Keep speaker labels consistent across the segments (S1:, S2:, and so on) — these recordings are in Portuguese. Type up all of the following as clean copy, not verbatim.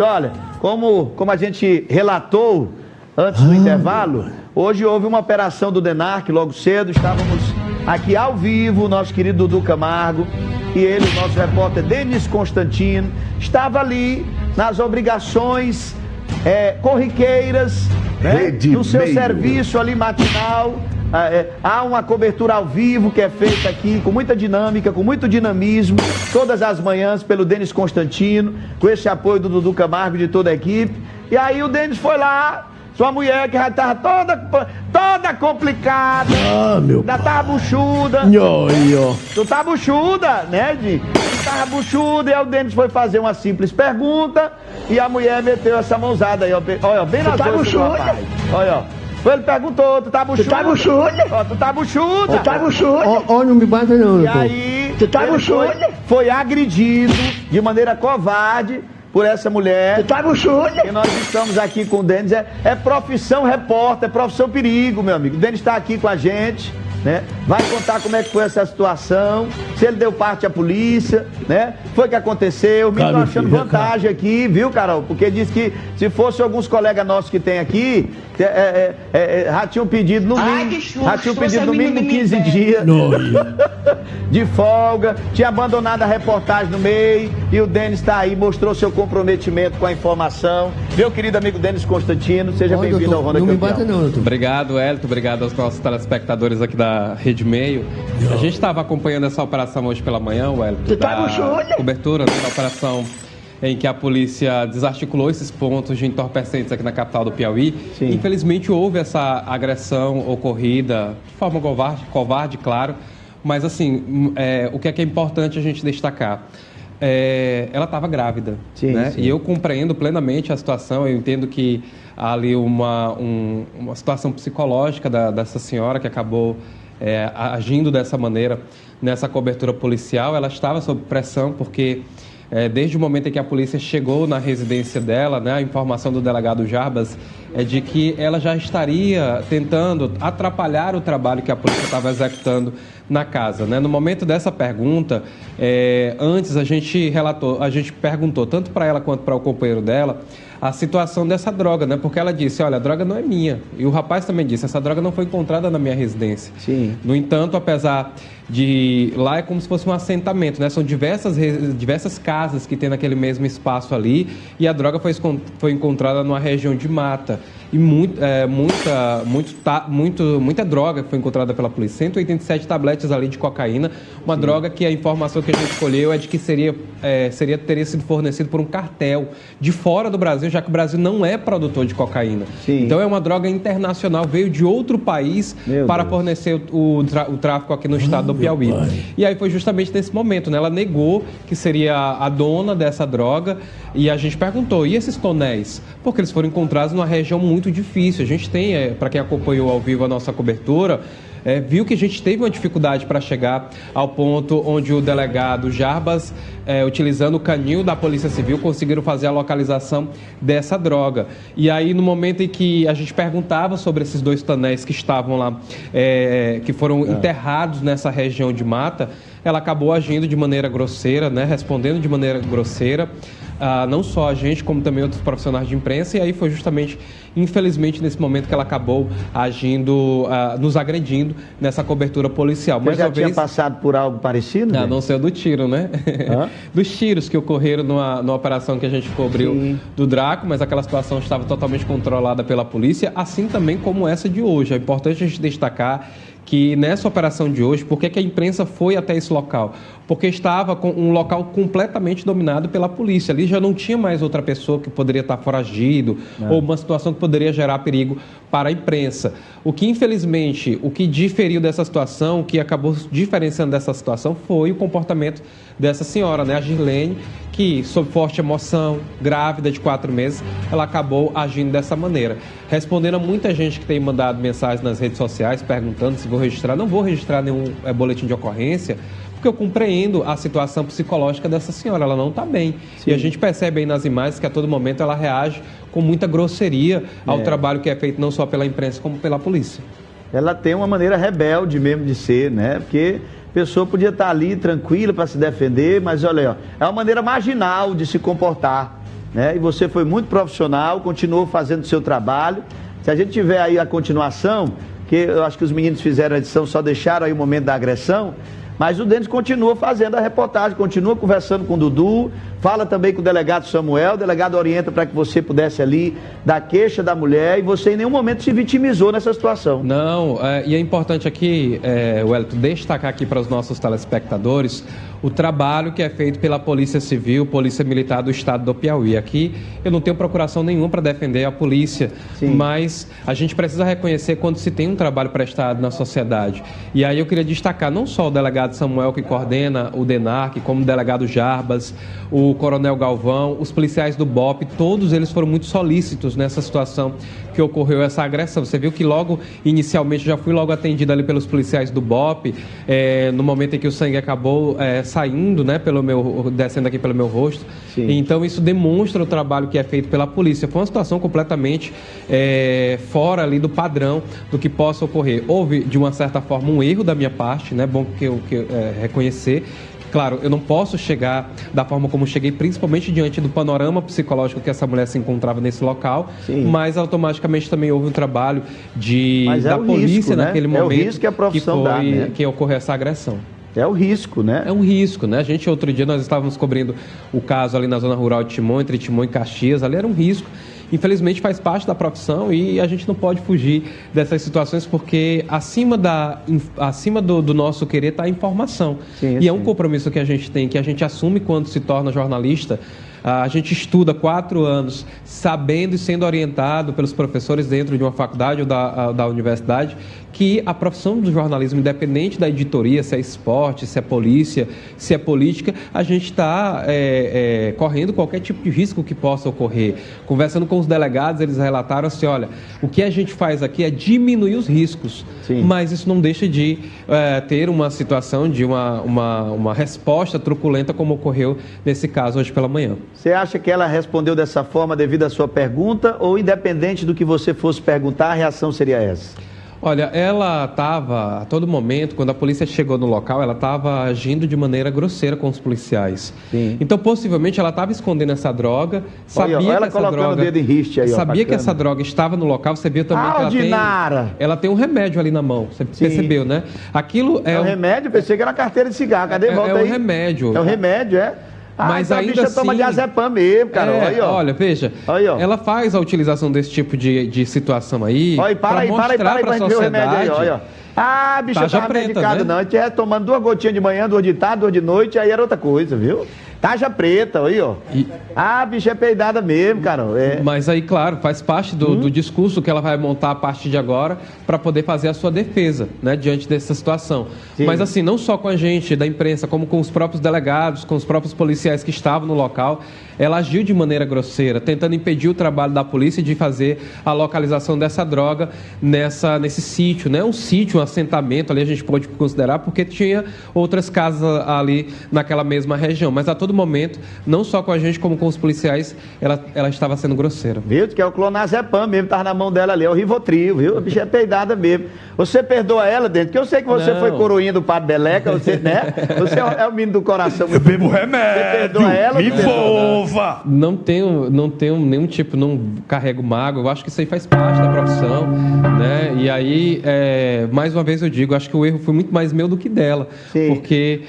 S1: Olha, como a gente relatou antes do intervalo, hoje houve uma operação do DENARC logo cedo, estávamos aqui ao vivo, nosso querido Dudu Camargo e ele, o nosso repórter Denis Constantino, estava ali nas obrigações corriqueiras, né, do seu serviço ali matinal. Há uma cobertura ao vivo que é feita aqui com muita dinâmica, com muito dinamismo, todas as manhãs pelo Denis Constantino, com esse apoio do Dudu Camargo e de toda a equipe. E aí o Denis foi lá, sua mulher que já estava toda complicada, ainda estava buchuda. Tu tá buchuda, né, Di? Tu tava buchuda, e aí o Denis foi fazer uma simples pergunta e a mulher meteu essa mãozada aí, ó, bem nas coisas do rapaz. Olha, ó. Ele perguntou, tu tá buchuda? Tu tá buchuda? Ó, tu tá buchuda? Tu tá buchuda?
S2: Ó, não me bata não,
S1: E aí, tu tá buchuda? Foi agredido de maneira covarde por essa mulher. Tu tá buchuda? E nós estamos aqui com o Denis, é profissão repórter, é profissão perigo, meu amigo. O Denis está aqui com a gente, né? Vai contar como é que foi essa situação, se ele deu parte à polícia, né? Foi o que aconteceu, me achando vantagem aqui, viu, Carol? Porque diz que se fosse alguns colegas nossos que tem aqui, já tinham pedido no mínimo, 15 dias de folga, tinha abandonado a reportagem no meio, e o Denis está aí, mostrou seu comprometimento com a informação. Meu querido amigo Denis Constantino, seja bem-vindo ao Ronda Campeão.
S3: Obrigado, Hélito, obrigado aos nossos telespectadores aqui da Rede Meio. A gente estava acompanhando essa operação hoje pela manhã, Hélito, da cobertura da operação em que a polícia desarticulou esses pontos de entorpecentes aqui na capital do Piauí. Sim. Infelizmente houve essa agressão ocorrida de forma covarde, claro, mas assim, o que é importante a gente destacar? Ela estava grávida, né? Sim. E eu compreendo plenamente a situação, eu entendo que há ali uma situação psicológica dessa senhora que acabou agindo dessa maneira nessa cobertura policial. Ela estava sob pressão porque desde o momento em que a polícia chegou na residência dela, né, a informação do delegado Jarbas é de que ela já estaria tentando atrapalhar o trabalho que a polícia estava executando na casa, né? No momento dessa pergunta, antes a gente perguntou tanto para ela quanto para o companheiro dela a situação dessa droga, né? Porque ela disse, olha, a droga não é minha. E o rapaz também disse, essa droga não foi encontrada na minha residência. Sim. No entanto, apesar de... Lá é como se fosse um assentamento, né? São diversas casas que tem naquele mesmo espaço ali, e a droga foi encontrada numa região de mata. E muita droga foi encontrada pela polícia. 187 tabletes ali de cocaína. Uma droga que a informação que a gente escolheu é de que teria sido fornecido por um cartel de fora do Brasil, já que o Brasil não é produtor de cocaína. Sim. Então é uma droga internacional, veio de outro país para fornecer o tráfico aqui no estado do Piauí. E aí foi justamente nesse momento, né? Ela negou que seria a dona dessa droga, e a gente perguntou, e esses tonéis? Porque eles foram encontrados numa região muito difícil. A gente tem, para quem acompanhou ao vivo a nossa cobertura, viu que a gente teve uma dificuldade para chegar ao ponto onde o delegado Jarbas, utilizando o canil da Polícia Civil, conseguiram fazer a localização dessa droga. E aí, no momento em que a gente perguntava sobre esses 2 tonéis que estavam lá, que foram enterrados nessa região de mata, ela acabou agindo de maneira grosseira, né, respondendo de maneira grosseira, não só a gente, como também outros profissionais de imprensa, e aí foi justamente, infelizmente, nesse momento que ela acabou agindo, nos agredindo nessa cobertura policial.
S1: Você já tinha passado por algo parecido?
S3: Não sei do tiro, né? Dos tiros que ocorreram numa operação que a gente cobriu do Draco, mas aquela situação estava totalmente controlada pela polícia, assim também como essa de hoje. É importante a gente destacar que nessa operação de hoje, por que a imprensa foi até esse local? Porque estava com um local completamente dominado pela polícia. Ali já não tinha mais outra pessoa que poderia estar foragido ou uma situação que poderia gerar perigo para a imprensa. O que, infelizmente, o que diferiu dessa situação, o que acabou diferenciando dessa situação foi o comportamento dessa senhora, né, a Girlene, que, sob forte emoção, grávida de 4 meses, ela acabou agindo dessa maneira. Respondendo a muita gente que tem mandado mensagem nas redes sociais, perguntando se vou registrar. Não vou registrar nenhum boletim de ocorrência, porque eu compreendo a situação psicológica dessa senhora, ela não está bem. Sim. E a gente percebe aí nas imagens que a todo momento ela reage com muita grosseria ao trabalho que é feito não só pela imprensa, como pela polícia.
S1: Ela tem uma maneira rebelde mesmo de ser, né? Porque a pessoa podia estar ali tranquila para se defender, mas olha aí, ó, é uma maneira marginal de se comportar. né? E você foi muito profissional, continuou fazendo o seu trabalho. Se a gente tiver aí a continuação, que eu acho que os meninos fizeram a edição, só deixaram aí o momento da agressão, mas o Denis continua fazendo a reportagem, continua conversando com o Dudu, fala também com o delegado Samuel, o delegado orienta para que você pudesse ali dar queixa da mulher, e você em nenhum momento se vitimizou nessa situação.
S3: Não, e é importante aqui, Wellington, destacar aqui para os nossos telespectadores o trabalho que é feito pela Polícia Civil, Polícia Militar do Estado do Piauí. Aqui eu não tenho procuração nenhuma para defender a polícia, sim, mas a gente precisa reconhecer quando se tem um trabalho prestado na sociedade. E aí eu queria destacar não só o delegado Samuel, que coordena o DENARC, como o delegado Jarbas, o coronel Galvão, os policiais do BOP, todos eles foram muito solícitos nessa situação que ocorreu essa agressão. Você viu que logo, inicialmente, já fui logo atendido ali pelos policiais do BOP, no momento em que o sangue acabou saindo, né, descendo aqui pelo meu rosto. Sim. Então isso demonstra o trabalho que é feito pela polícia. Foi uma situação completamente fora ali do padrão do que possa ocorrer. Houve, de uma certa forma, um erro da minha parte, né, bom que eu reconhecer. Claro, eu não posso chegar da forma como cheguei, principalmente diante do panorama psicológico que essa mulher se encontrava nesse local, sim, mas automaticamente também houve um trabalho da polícia,
S1: risco, né?
S3: Naquele momento,
S1: o risco que a profissão dá, né?
S3: Que ocorreu essa agressão.
S1: É o risco, né?
S3: É um risco, né? Outro dia nós estávamos cobrindo o caso ali na zona rural de Timon, entre Timon e Caxias, ali era um risco. Infelizmente faz parte da profissão e a gente não pode fugir dessas situações, porque acima do nosso querer está a informação. Sim, e é um compromisso que a gente tem, que a gente assume quando se torna jornalista. A gente estuda 4 anos sabendo e sendo orientado pelos professores dentro de uma faculdade ou da universidade que a profissão do jornalismo, independente da editoria, se é esporte, se é polícia, se é política, a gente está correndo qualquer tipo de risco que possa ocorrer. Conversando com os delegados, eles relataram assim, olha, o que a gente faz aqui é diminuir os riscos, sim, mas isso não deixa de ter uma situação de uma resposta truculenta como ocorreu nesse caso hoje pela manhã.
S1: Você acha que ela respondeu dessa forma devido à sua pergunta ou independente do que você fosse perguntar, a reação seria essa?
S3: Olha, ela estava, a todo momento, quando a polícia chegou no local, ela estava agindo de maneira grosseira com os policiais. Sim. Então, possivelmente, ela estava escondendo essa droga, sabia que essa droga...
S1: o dedo em riste aí,
S3: sabia que essa droga estava no local, você viu também que ela tem um remédio ali na mão, você percebeu, né? Aquilo
S1: é um remédio? Eu pensei que era carteira de cigarro, cadê? Volta aí.
S3: É um remédio.
S1: É um remédio, é?
S3: Mas
S1: então
S3: ainda
S1: a bicha
S3: assim,
S1: toma diazepam mesmo, cara.
S3: Olha, veja, ela faz a utilização desse tipo de situação aí para mostrar para a sociedade.
S1: A bicha tá medicada, né? Não, a gente ia tomando 2 gotinhas de manhã, 2 de tarde, 2 de noite, aí era outra coisa, viu? Taja preta, aí, ó. A bicha é peidada mesmo, cara.
S3: Mas aí, claro, faz parte do discurso que ela vai montar a partir de agora para poder fazer a sua defesa, né, diante dessa situação. Sim. Mas assim, não só com a gente da imprensa, como com os próprios delegados, com os próprios policiais que estavam no local, ela agiu de maneira grosseira, tentando impedir o trabalho da polícia de fazer a localização dessa droga nesse sítio, né? Um sítio, um assentamento ali a gente pode considerar, porque tinha outras casas ali naquela mesma região. Mas a todo momento, não só com a gente, como com os policiais, ela estava sendo grosseira.
S1: Viu? Que é o clonazepam mesmo, estava na mão dela ali, é o Rivotril, viu? A bicha é peidada mesmo. Você perdoa ela, dentro? Porque eu sei que você foi coroinha do Padre Beleca, você, né? Você é o menino do coração.
S2: Eu bebo remédio.
S1: Você perdoa ela?
S2: Me envolva!
S3: Não tenho nenhum tipo, não carrego mágoa. Eu acho que isso aí faz parte da profissão, né? E aí, mais uma vez eu digo, acho que o erro foi muito mais meu do que dela. Sim. Porque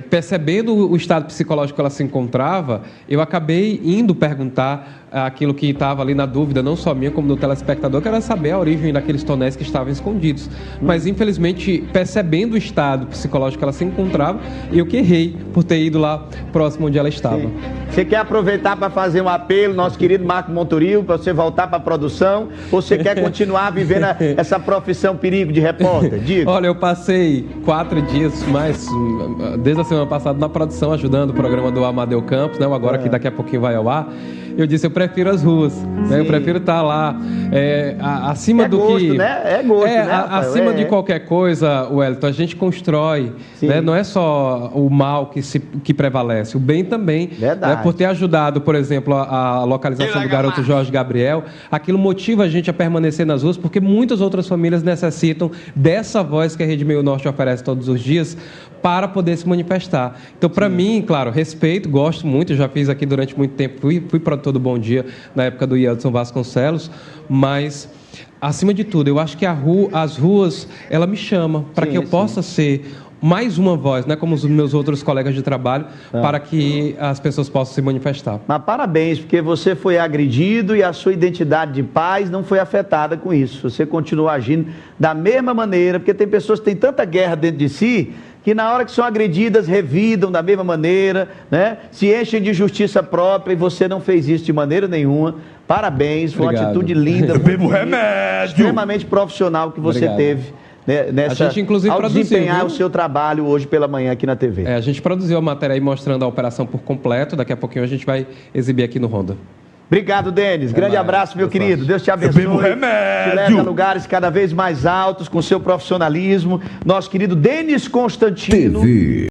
S3: percebendo o estado psicológico que ela se encontrava, eu acabei indo perguntar aquilo que estava ali na dúvida, não só minha, como do telespectador, que era saber a origem daqueles tonéis que estavam escondidos. Mas, infelizmente, percebendo o estado psicológico que ela se encontrava, eu que errei por ter ido lá próximo onde ela estava. Sim.
S1: Você quer aproveitar para fazer um apelo, nosso querido Marco Montoril, para você voltar para a produção? Ou você quer continuar vivendo essa profissão perigo de repórter? Diga.
S3: Olha, eu passei 4 dias mais, desde a semana passada, na produção, ajudando o programa do Amadeu Campos, né? Agora que daqui a pouquinho vai ao ar. Eu disse, eu prefiro as ruas, né? Eu prefiro estar lá, acima do
S1: gosto,
S3: que...
S1: né? É gosto, né, Rafael?
S3: Acima de qualquer coisa, Wellington, a gente constrói, né? Não é só o mal que prevalece, o bem também. Verdade. Né? Por ter ajudado, por exemplo, a localização do garoto Jorge Gabriel, aquilo motiva a gente a permanecer nas ruas, porque muitas outras famílias necessitam dessa voz que a Rede Meio Norte oferece todos os dias para poder se manifestar. Então, para mim, claro, respeito, gosto muito, já fiz aqui durante muito tempo, fui produtor Todo Bom Dia, na época do Yeltsin Vasconcelos, mas, acima de tudo, eu acho que as ruas, ela me chama para que eu possa ser mais uma voz, né, como os meus outros colegas de trabalho, para que as pessoas possam se manifestar.
S1: Mas parabéns, porque você foi agredido e a sua identidade de paz não foi afetada com isso. Você continua agindo da mesma maneira, porque tem pessoas que têm tanta guerra dentro de si, que na hora que são agredidas, revidam da mesma maneira, né? Se enchem de justiça própria, e você não fez isso de maneira nenhuma. Parabéns, foi uma atitude linda,
S2: eu bebo remédio,
S1: extremamente profissional que você teve. Nessa,
S3: a gente, inclusive,
S1: ao desempenhar o seu trabalho hoje pela manhã aqui na TV.
S3: A gente produziu a matéria aí mostrando a operação por completo. Daqui a pouquinho a gente vai exibir aqui no Ronda.
S1: Obrigado, Denis. Grande abraço, meu querido. Deus te abençoe.
S2: Eu bebo remédio.
S1: Te leve a lugares cada vez mais altos com seu profissionalismo. Nosso querido Denis Constantino. TV.